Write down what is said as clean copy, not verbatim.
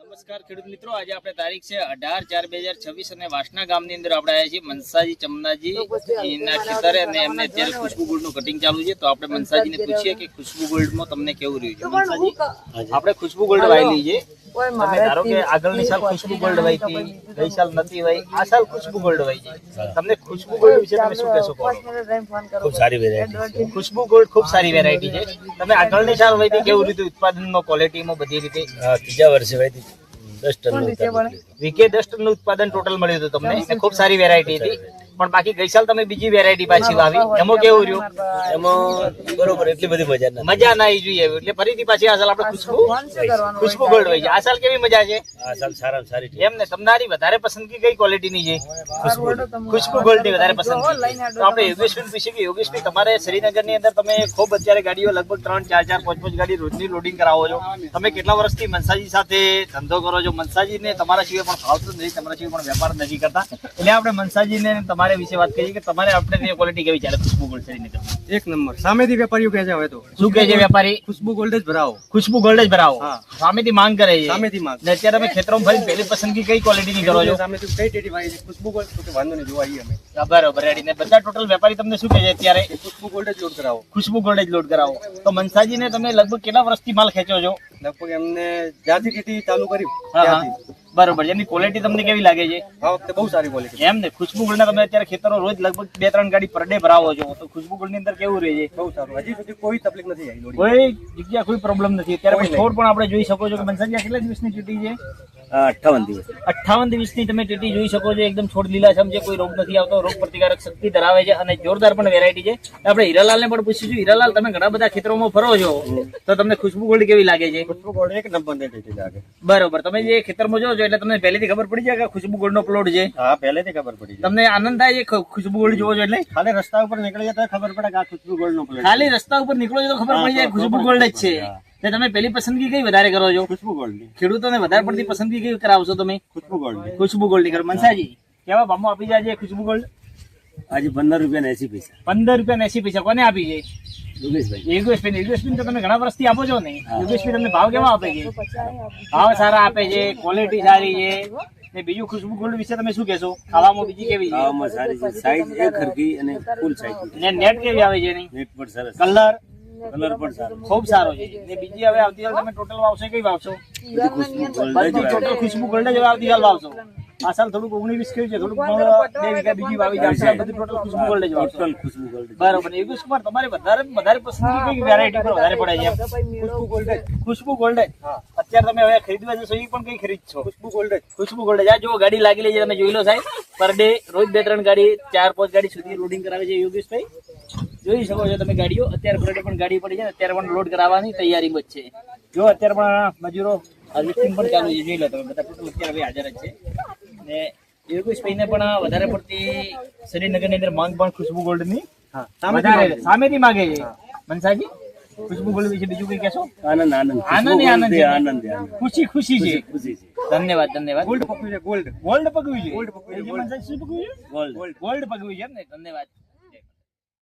નમસ્કાર ખેડૂત મિત્રો, આજે આપણે તારીખ છે 18/4/2026 અને વાસણા ગામની અંદર આપણે આવ્યા છીએ મનસાજી ચમનાજી એના ખેતરે અને એમને અત્યારે ખુશ્બુ ગોલ્ડનું કટિંગ ચાલુ છે. તો આપણે મનસાજીને પૂછીએ કે ખુશ્બુ ગોલ્ડમાં તમને કેવું રહ્યું છે. મનસાજી, આપણે ખુશ્બુ ગોલ્ડ વાયેલી છે. તમે ધારો કે આગળની સાલ ખુશ્બુ ગોલ્ડ વાઈ હતી, ગઈ સાલ નથી વાઈ, આ સાલ ખુશ્બુ ગોલ્ડ વાઈ છે. તમને ખુશ્બુ ગોલ્ડ વિશે તમે શું કહેશો? ખૂબ સારી વેરાયટી. ખુશ્બુ ગોલ્ડ ખૂબ સારી વેરાયટી છે. તમે આગળની સાલ વાઈ હતી, કેવું રીતે ઉત્પાદનમાં, ક્વોલિટીમાં, બધી રીતે? ત્રીજા વર્ષે વાયથી 10 ટન વીકે 10 ટનનું ઉત્પાદન ટોટલ મળ્યું હતું તમને. એ ખૂબ સારી વેરાયટી હતી. પણ બાકી ગઈ સાલ તમે બીજી વેરાયટી પાછી વાવી, એમાં કેવું રહ્યું? એમાં બરોબર એટલી બધી મજા નથી. મજા ના આવી જોઈએ એટલે ફરીથી પાછી આ સાલ આપણે ખુશ્બુ ગોલ્ડ હોય છે. આ સાલ કેવી મજા છે? આ સાલ સારામાં સારી છે. એમ ને, તમારી વધારે પસંદગી કઈ ક્વોલિટીની છે? ખુશ્બુ ગોલ્ડ ની વધારે પસંદગી. તો આપણે યોગેશભાઈ પૂછીએ કે યોગેશભાઈ, તમારે શ્રીનગરની અંદર તમે ખૂબ અત્યારે ગાડીઓ લગભગ 3, 4, 5 ગાડી રોજની લોડિંગ કરાવો છો. તમે કેટલા વર્ષથી મનસાજી સાથે ધંધો કરો છો? મનસાજીને તમારા સિવાય પણ ફાવતું નથી, તમારા સિવાય પણ વેપાર નથી કરતા. એટલે આપણે મનસાજીને તમારે વિશે વાત કરીએ કે તમારે આપણે ક્વોલિટી કેવી ચાલે ખુશ્બુ ગોલ્ડ શ્રીનગર? એક નંબર. સામેથી વેપારીઓ કહે છે હવે તો શું કહે છે વેપારી? ખુશ્બુ ગોલ્ડ જ ભરાવો. ખુશ્બુ ગોલ્ડ જ ભરાવો. સામેથી માંગ કરે છે. સામેથી માંગ. ને અત્યારે અમે ખેતરોમાં ફરી પહેલી પસંદગી કઈ ક્વોલિટીની કરો છો? સામેથી કઈ ટેટી ભાઈ છે ખુશ્બુ ગોલ્ડ તો કે વાંધો નહીં, જોવા આવીએ અમે. બરાબર, રેડી. ને બધા ટોટલ વેપારી તમને શું કહે છે અત્યારે? ખુશ્બુ ગોલ્ડ જ લોડ કરાવો. ખુશ્બુ ગોલ્ડ જ લોડ કરાવો. તો મનસાજીને તમે લગભગ કેટલા વર્ષથી માલ ખેંચો છો? લગભગ એમને જ્યાંથી ટેટી ચાલુ કર્યું હા, ત્યાંથી. બરોબર. એની ક્વોલિટી તમને કેવી લાગે છે? આ વખતે બહુ સારી ક્વોલિટી. એમ ને, ખુશ્બુ ગોલ્ડ તમે અત્યારે ખેતરો રોજ લગભગ 2-3 ગાડી પર ડે ભરાવો છો. તો ખુશ્બુ ગોલ્ડ ની અંદર કેવું રહે છે? બહુ સારું. હજી સુધી કોઈ તકલીફ નથી આવી લોડિંગ. કોઈ જગ્યા કોઈ પ્રોબ્લેમ નથી. અત્યારે છોડ પણ આપણે જોઈ શકો છો કે મનસાજી આ કેટલા દિવસની ટેટી છે? 58 દિવસ. 58 દિવસની તમે ટેટી જોઈ શકો છો. એકદમ છોડ લીલાછમ છે, કોઈ રોગ નથી આવતો, રોગ પ્રતિકારક શક્તિ ધરાવે છે અને જોરદાર પણ વેરાયટી છે. આપણે હીરાલાલ ને પણ પૂછીશું. હીરાલાલ, તમે ઘણા બધા ખેતરોમાં ફરો છો, તો તમને ખુશ્બુ ગોલ્ડ કેવી લાગે છે? ખુશ્બુ ગોલ્ડ એક નંબર ની ટેટી લાગે. બરોબર. તમે જે ખેતરમાં જો છો એટલે તમને પહેલેથી ખબર પડી જાય કે ખુશ્બુ ગોલ્ડ નો પ્લોટ છે? હા, પહેલેથી ખબર પડી જાય. તમને આનંદ થાય છે ખુશ્બુ ગોલ્ડ જોવો છો એટલે? ખાલી રસ્તા ઉપર નીકળી જાય તો ખબર પડે કે આ ખુશ્બુ ગોલ્ડ નો પ્લેટ. ખાલી રસ્તા ઉપર નીકળો છો તો ખબર પડી જાય ખુશ્બુ ગોલ્ડ જ છે. એટલે તમે પહેલી પસંદગી કઈ વધારે કરો છો? ખુશ્બુ ગોલ્ડ ની. ખેડૂતોને વધારે પડતી પસંદગી કઈ કરાવશો તમે? ખુશ્બુ ગોલ્ડ ની. ખુશ્બુ ગોલ્ડ ની કરો. મનસાજી, કેવા ભાવમાં આપી જાય છે ખુશ્બુ ગોલ્ડ? આજે 15 રૂપિયા ને 80 પૈસા. 15 રૂપિયા ને 80 પૈસા. કોને આપી છે? યોગેશભાઈ. યોગેશભાઈ તો તમે ઘણા વર્ષથી આપો છો ને. યોગેશભાઈ તમને ભાવ કેવા આપે છે? ભાવ સારા આપે છે, ક્વોલિટી સારી છે. ને બીજું ખુશ્બુ ગોલ્ડ વિશે તમે શું કહેશો? ખાવામાં બીજી કેવી છે? ખાવામાં સારી છે. સાઈઝ એક હરકી અને ફૂલ સાઈઝ. ને નેટ કેવી આવે છે? નેટ પણ સરસ. કલર કલર પણ સારો. ખૂબ સારો છે. ને બીજી હવે આવતીકાલ તમે ટોટલ વાવશો કઈ વાવશો? બધી ટોટલ ખુશ્બુ ગોલ્ડ જ હવે આવતીકાલ વાવશો. આ સાલ થોડુંક 19-20 કહ્યું છે, થોડુંક 2 વીઘા બીજી વાવી જશે. બધું ટોટલ ખુશ્બુ ગોલ્ડ જ વાવશો. ટોટલ ખુશ્બુ ગોલ્ડ. બરાબર. યોગેશ કુમાર, તમારે વધારે પસંદગી કઈ વેરાયટી પર વધારે પડે છે? ખુશ્બુ ગોલ્ડ જ. ખુશ્બુ ગોલ્ડ જ. અત્યારે તમે હવે ખરીદવા જશો એ પણ કઈ ખરીદશો? ખુશ્બુ ગોલ્ડ જ. ખુશ્બુ ગોલ્ડ જ. આ જો ગાડી લાગેલી છે, તમે જોઈ લો સાહેબ. પર ડે રોજ 2-3 ગાડી, 4-5 ગાડી સુધી લોડિંગ કરાવે છે યોગેશભાઈ. જોઈ શકો છો તમે ગાડીઓ. અત્યારે પર ડે પણ ગાડી પડી છે, અત્યારે પણ લોડ કરાવવાની તૈયારીમાં જ છે. જો અત્યારે પણ મજૂરો હાર્વેસ્ટિંગ પણ ચાલુ છે. જોઈ લો તમે, બધા ટોટલ અત્યારે હવે હાજર જ છે. ને યોગેશભાઈને પણ વધારે પડતી શ્રીનગરની અંદર માંગ પણ ખુશ્બુ ગોલ્ડ ની વધારે સામેથી માંગે છે. મનસાજી, ખુશ્બુ ગોલ્ડ વિશે બીજું કઈ કહેશો? આનંદ આનંદ. આનંદ આનંદ છે. આનંદ. ખુશી છે. ખુશી છે. ધન્યવાદ. ગોલ્ડ પકવ્યું છે. ગોલ્ડ ગોલ્ડ પકવ્યું છે. ગોલ્ડ પકવ્યું છે. મનસાજી શું પકવ્યું છે? ગોલ્ડ. ગોલ્ડ પકવ્યું છે એમ ને. ધન્યવાદ.